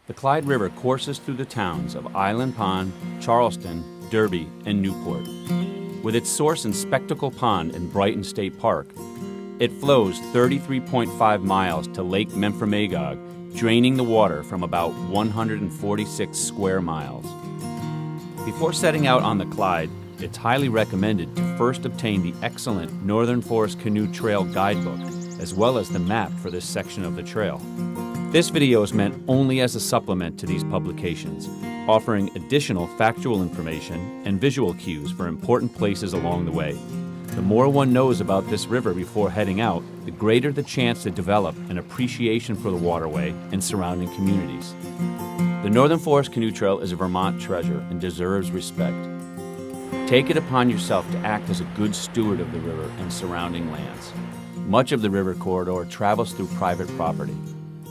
The Clyde River courses through the towns of Island Pond, Charleston, Derby, and Newport. With its source in Spectacle Pond in Brighton State Park, it flows 33.5 miles to Lake Memphremagog, draining the water from about 146 square miles. Before setting out on the Clyde, it's highly recommended to first obtain the excellent Northern Forest Canoe Trail guidebook, as well as the map for this section of the trail. This video is meant only as a supplement to these publications, offering additional factual information and visual cues for important places along the way. The more one knows about this river before heading out, the greater the chance to develop an appreciation for the waterway and surrounding communities. The Northern Forest Canoe Trail is a Vermont treasure and deserves respect. Take it upon yourself to act as a good steward of the river and surrounding lands. Much of the river corridor travels through private property.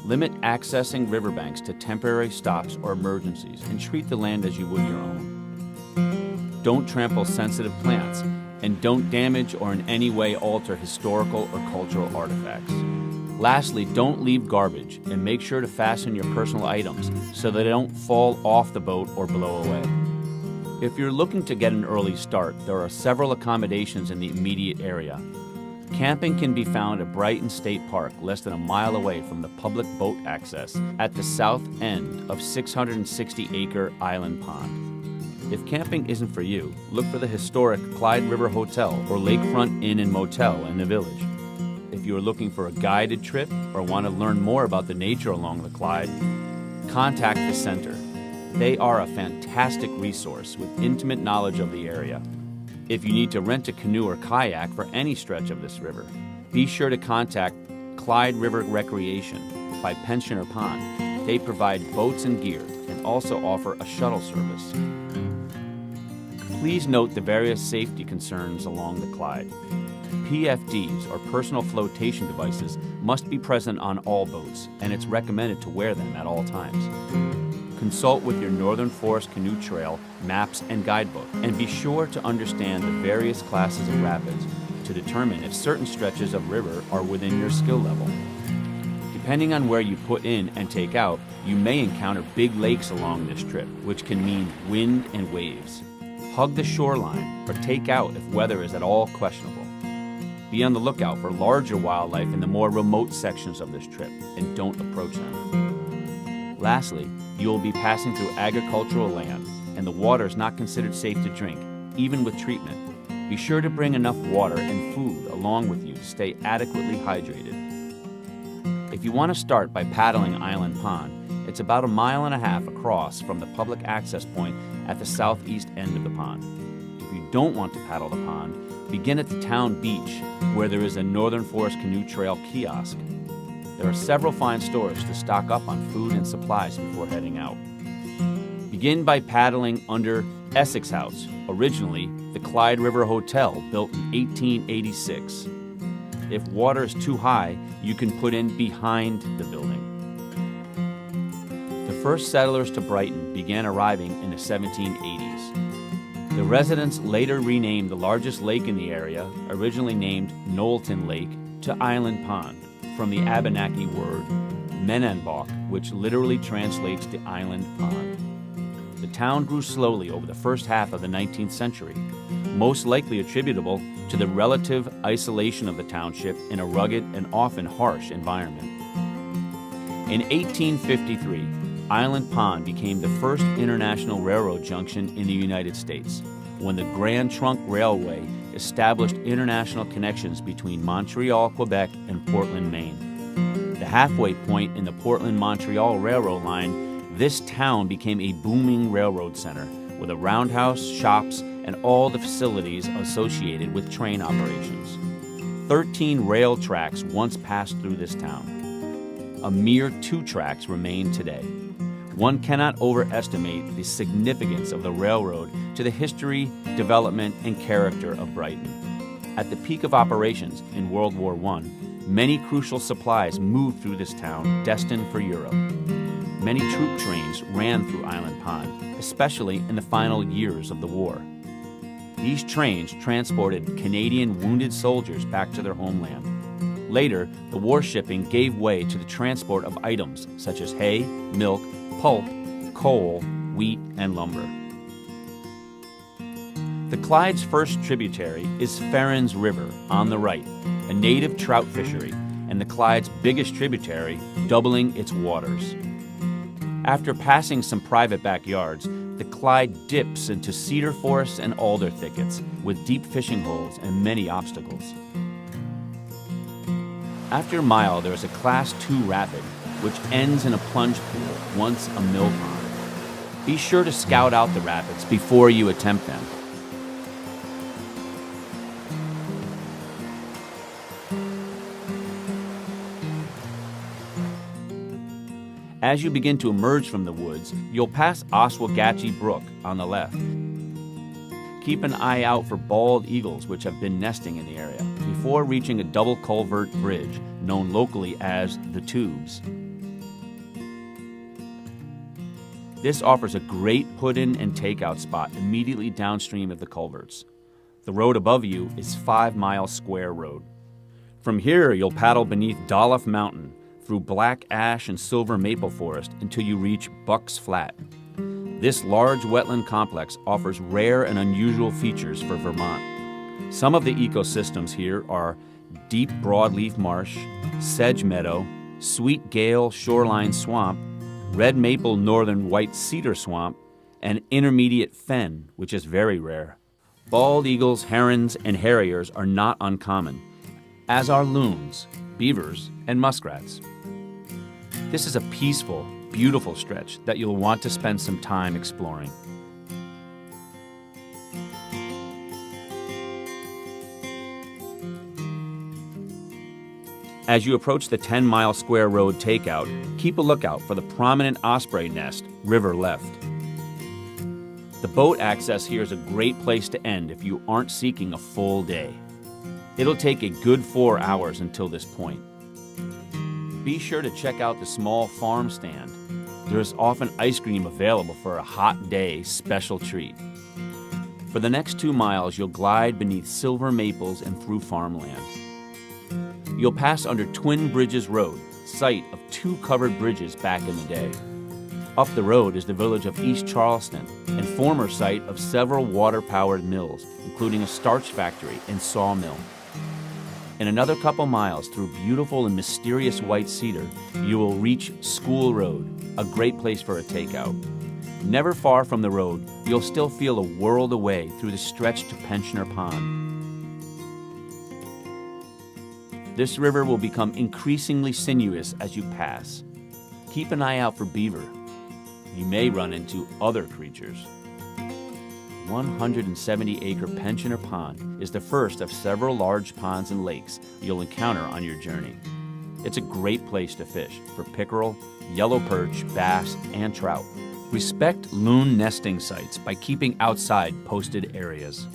Limit accessing riverbanks to temporary stops or emergencies and treat the land as you would your own. Don't trample sensitive plants and don't damage or in any way alter historical or cultural artifacts. Lastly, don't leave garbage and make sure to fasten your personal items so that they don't fall off the boat or blow away. If you're looking to get an early start, there are several accommodations in the immediate area. Camping can be found at Brighton State Park, less than a mile away from the public boat access at the south end of 660-acre Island Pond. If camping isn't for you, look for the historic Clyde River Hotel or Lakefront Inn and Motel in the village. If you are looking for a guided trip or want to learn more about the nature along the Clyde, contact the center. They are a fantastic resource with intimate knowledge of the area. If you need to rent a canoe or kayak for any stretch of this river, be sure to contact Clyde River Recreation by Pensioner Pond. They provide boats and gear and also offer a shuttle service. Please note the various safety concerns along the Clyde. PFDs, or personal flotation devices, must be present on all boats, and it's recommended to wear them at all times. Consult with your Northern Forest Canoe Trail maps and guidebook, and be sure to understand the various classes of rapids to determine if certain stretches of river are within your skill level. Depending on where you put in and take out, you may encounter big lakes along this trip, which can mean wind and waves. Hug the shoreline or take out if weather is at all questionable. Be on the lookout for larger wildlife in the more remote sections of this trip, and don't approach them. Lastly, you will be passing through agricultural land, and the water is not considered safe to drink, even with treatment. Be sure to bring enough water and food along with you to stay adequately hydrated. If you want to start by paddling Island Pond, it's about 1.5 miles across from the public access point at the southeast end of the pond. If you don't want to paddle the pond, begin at the town beach, where there is a Northern Forest Canoe Trail kiosk. There are several fine stores to stock up on food and supplies before heading out. Begin by paddling under Essex House, originally the Clyde River Hotel, built in 1886. If water is too high, you can put in behind the building. The first settlers to Brighton began arriving in the 1780s. The residents later renamed the largest lake in the area, originally named Knowlton Lake, to Island Pond, from the Abenaki word Menanbok, which literally translates to island pond. The town grew slowly over the first half of the 19th century, most likely attributable to the relative isolation of the township in a rugged and often harsh environment. In 1853, Island Pond became the first international railroad junction in the United States, when the Grand Trunk Railway established international connections between Montreal, Quebec, and Portland, Maine. The halfway point in the Portland-Montreal Railroad line, this town became a booming railroad center with a roundhouse, shops, and all the facilities associated with train operations. 13 rail tracks once passed through this town. A mere 2 tracks remain today. One cannot overestimate the significance of the railroad to the history, development, and character of Brighton. At the peak of operations in World War I, many crucial supplies moved through this town destined for Europe. Many troop trains ran through Island Pond, especially in the final years of the war. These trains transported Canadian wounded soldiers back to their homeland. Later, the war shipping gave way to the transport of items such as hay, milk, pulp, coal, wheat, and lumber. The Clyde's first tributary is Clyde River on the right, a native trout fishery, and the Clyde's biggest tributary, doubling its waters. After passing some private backyards, the Clyde dips into cedar forests and alder thickets with deep fishing holes and many obstacles. After a mile, there is a Class II rapid, which ends in a plunge pool, once a mill pond. Be sure to scout out the rapids before you attempt them. As you begin to emerge from the woods, you'll pass Oswegatchie Brook on the left. Keep an eye out for bald eagles which have been nesting in the area before reaching a double culvert bridge known locally as the Tubes. This offers a great put-in and takeout spot immediately downstream of the culverts. The road above you is 5 Mile Square Road. From here, you'll paddle beneath Dolph Mountain, through black ash and silver maple forest until you reach Buck's Flat. This large wetland complex offers rare and unusual features for Vermont. Some of the ecosystems here are deep broadleaf marsh, sedge meadow, sweet gale shoreline swamp, red maple northern white cedar swamp, and intermediate fen, which is very rare. Bald eagles, herons, and harriers are not uncommon, as are loons, beavers, and muskrats. This is a peaceful, beautiful stretch that you'll want to spend some time exploring. As you approach the 10 Mile Square Road takeout, keep a lookout for the prominent osprey nest, River Left. The boat access here is a great place to end if you aren't seeking a full day. It'll take a good 4 hours until this point. Be sure to check out the small farm stand. There's often ice cream available for a hot day special treat. For the next 2 miles, you'll glide beneath silver maples and through farmland. You'll pass under Twin Bridges Road, site of 2 covered bridges back in the day. Up the road is the village of East Charleston and former site of several water-powered mills, including a starch factory and sawmill. In another couple miles through beautiful and mysterious white cedar, you will reach School Road, a great place for a takeout. Never far from the road, you'll still feel a world away through the stretch to Pensioner Pond. This river will become increasingly sinuous as you pass. Keep an eye out for beaver. You may run into other creatures. 170-acre Pensioner Pond is the first of several large ponds and lakes you'll encounter on your journey. It's a great place to fish for pickerel, yellow perch, bass, and trout. Respect loon nesting sites by keeping outside posted areas.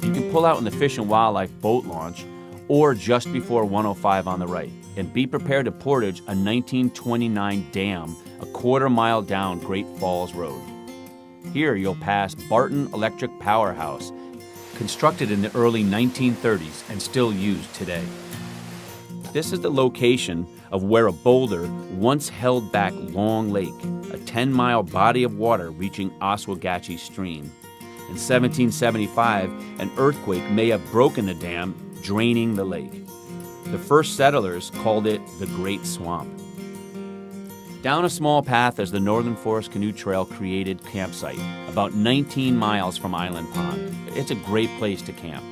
You can pull out in the Fish and Wildlife boat launch or just before 105 on the right, and be prepared to portage a 1929 dam a quarter mile down Great Falls Road. Here you'll pass Barton Electric Powerhouse, constructed in the early 1930s and still used today. This is the location of where a boulder once held back Long Lake, a 10-mile body of water reaching Oswegatchie Stream. In 1775, an earthquake may have broken the dam, draining the lake. The first settlers called it the Great Swamp. Down a small path is the Northern Forest Canoe Trail created campsite, about 19 miles from Island Pond. It's a great place to camp.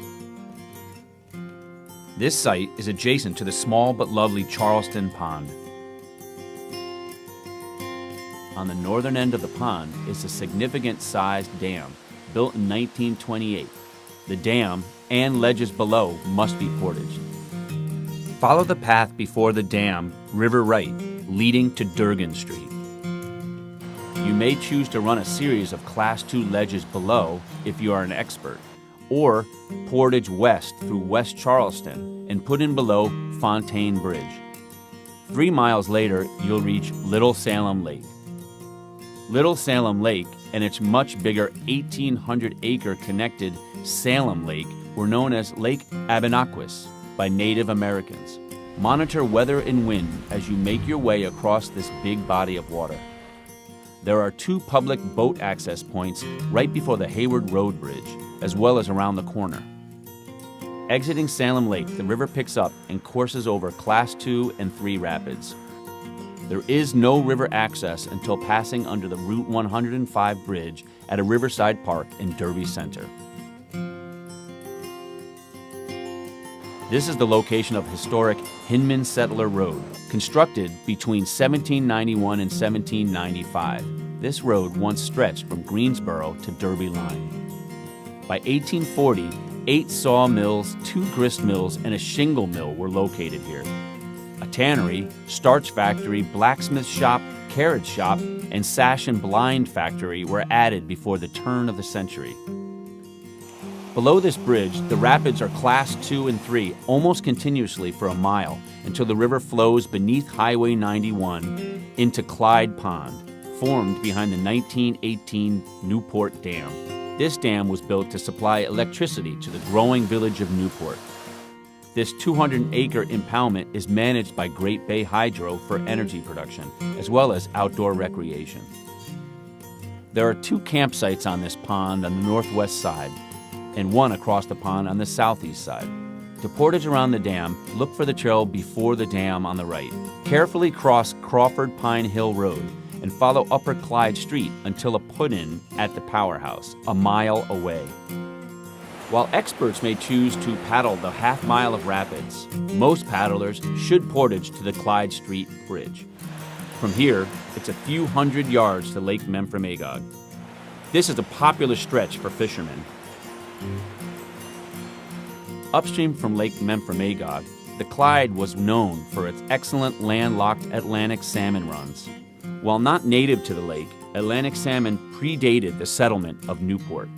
This site is adjacent to the small but lovely Charleston Pond. On the northern end of the pond is a significant-sized dam built in 1928. The dam and ledges below must be portaged. Follow the path before the dam, River Right, leading to Durgan Street. You may choose to run a series of Class II ledges below if you are an expert, or portage west through West Charleston and put in below Fontaine Bridge. 3 miles later, you'll reach Little Salem Lake. Little Salem Lake and its much bigger 1,800-acre connected Salem Lake were known as Lake Abenakis, by Native Americans. Monitor weather and wind as you make your way across this big body of water. There are 2 public boat access points right before the Hayward Road Bridge, as well as around the corner. Exiting Salem Lake, the river picks up and courses over Class 2 and 3 rapids. There is no river access until passing under the Route 105 bridge at a Riverside Park in Derby Center. This is the location of historic Hinman Settler Road, constructed between 1791 and 1795. This road once stretched from Greensboro to Derby Line. By 1840, 8 sawmills, 2 grist mills, and a shingle mill were located here. A tannery, starch factory, blacksmith shop, carriage shop, and sash and blind factory were added before the turn of the century. Below this bridge, the rapids are Class 2 and 3 almost continuously for a mile until the river flows beneath Highway 91 into Clyde Pond, formed behind the 1918 Newport Dam. This dam was built to supply electricity to the growing village of Newport. This 200-acre impoundment is managed by Great Bay Hydro for energy production, as well as outdoor recreation. There are 2 campsites on this pond on the northwest side, and 1 across the pond on the southeast side. To portage around the dam, look for the trail before the dam on the right. Carefully cross Crawford Pine Hill Road and follow Upper Clyde Street until a put-in at the powerhouse, a mile away. While experts may choose to paddle the half-mile of rapids, most paddlers should portage to the Clyde Street Bridge. From here, it's a few hundred yards to Lake Memphremagog. This is a popular stretch for fishermen. Upstream from Lake Memphremagog, the Clyde was known for its excellent landlocked Atlantic salmon runs. While not native to the lake, Atlantic salmon predated the settlement of Newport.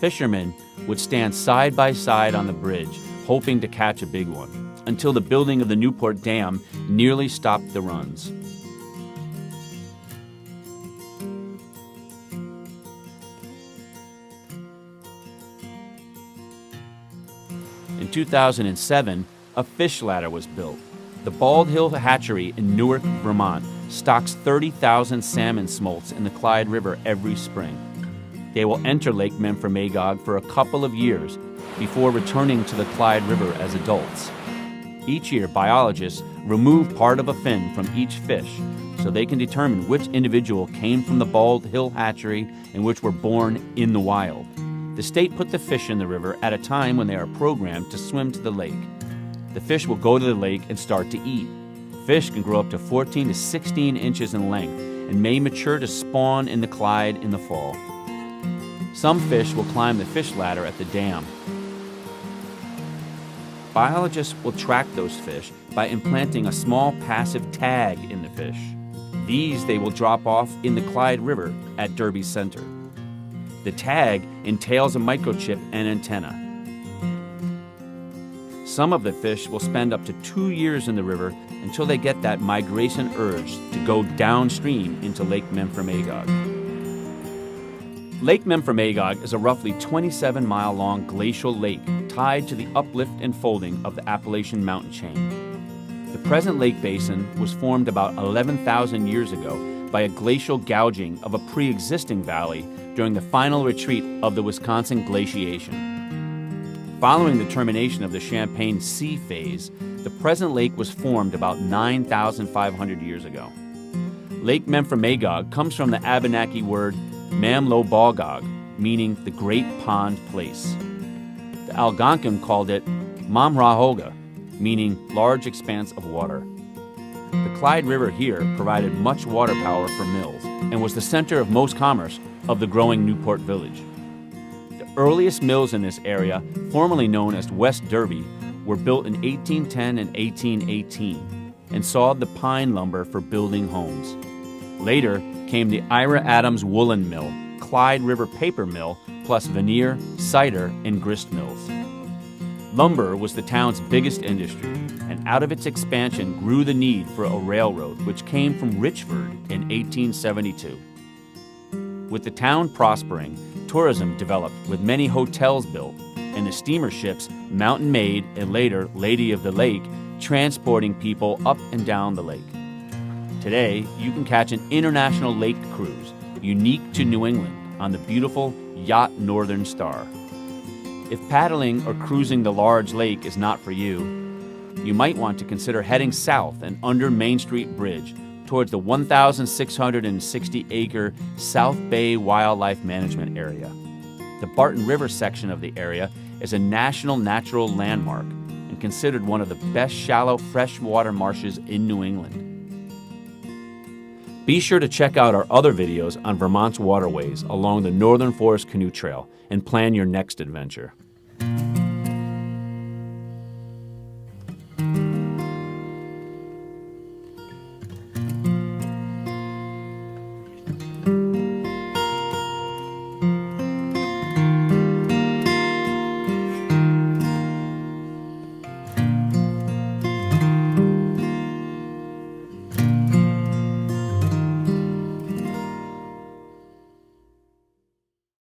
Fishermen would stand side by side on the bridge, hoping to catch a big one, until the building of the Newport Dam nearly stopped the runs. In 2007, a fish ladder was built. The Bald Hill Hatchery in Newark, Vermont, stocks 30,000 salmon smolts in the Clyde River every spring. They will enter Lake Memphremagog for a couple of years before returning to the Clyde River as adults. Each year, biologists remove part of a fin from each fish so they can determine which individual came from the Bald Hill Hatchery and which were born in the wild. The state put the fish in the river at a time when they are programmed to swim to the lake. The fish will go to the lake and start to eat. Fish can grow up to 14 to 16 inches in length and may mature to spawn in the Clyde in the fall. Some fish will climb the fish ladder at the dam. Biologists will track those fish by implanting a small passive tag in the fish. These they will drop off in the Clyde River at Derby Center. The tag entails a microchip and antenna. Some of the fish will spend up to 2 years in the river until they get that migration urge to go downstream into Lake Memphremagog. Lake Memphremagog is a roughly 27-mile-long glacial lake tied to the uplift and folding of the Appalachian mountain chain. The present lake basin was formed about 11,000 years ago by a glacial gouging of a pre-existing valley during the final retreat of the Wisconsin glaciation. Following the termination of the Champagne Sea phase, the present lake was formed about 9,500 years ago. Lake Memphremagog comes from the Abenaki word Mamlobogog, meaning the Great Pond Place. The Algonquin called it Mamrahoga, meaning large expanse of water. The Clyde River here provided much water power for mills and was the center of most commerce of the growing Newport village. The earliest mills in this area, formerly known as West Derby, were built in 1810 and 1818 and sawed the pine lumber for building homes. Later came the Ira Adams Woolen Mill, Clyde River Paper Mill, plus veneer, cider, and grist mills. Lumber was the town's biggest industry, and out of its expansion grew the need for a railroad, which came from Richford in 1872. With the town prospering, tourism developed with many hotels built. and the steamer ships Mountain Maid and later Lady of the Lake, transporting people up and down the lake. Today, you can catch an international lake cruise unique to New England on the beautiful Yacht Northern Star. If paddling or cruising the large lake is not for you, you might want to consider heading south and under Main Street Bridge towards the 1,660-acre South Bay Wildlife Management Area. The Barton River section of the area is a national natural landmark and considered one of the best shallow freshwater marshes in New England. Be sure to check out our other videos on Vermont's waterways along the Northern Forest Canoe Trail and plan your next adventure.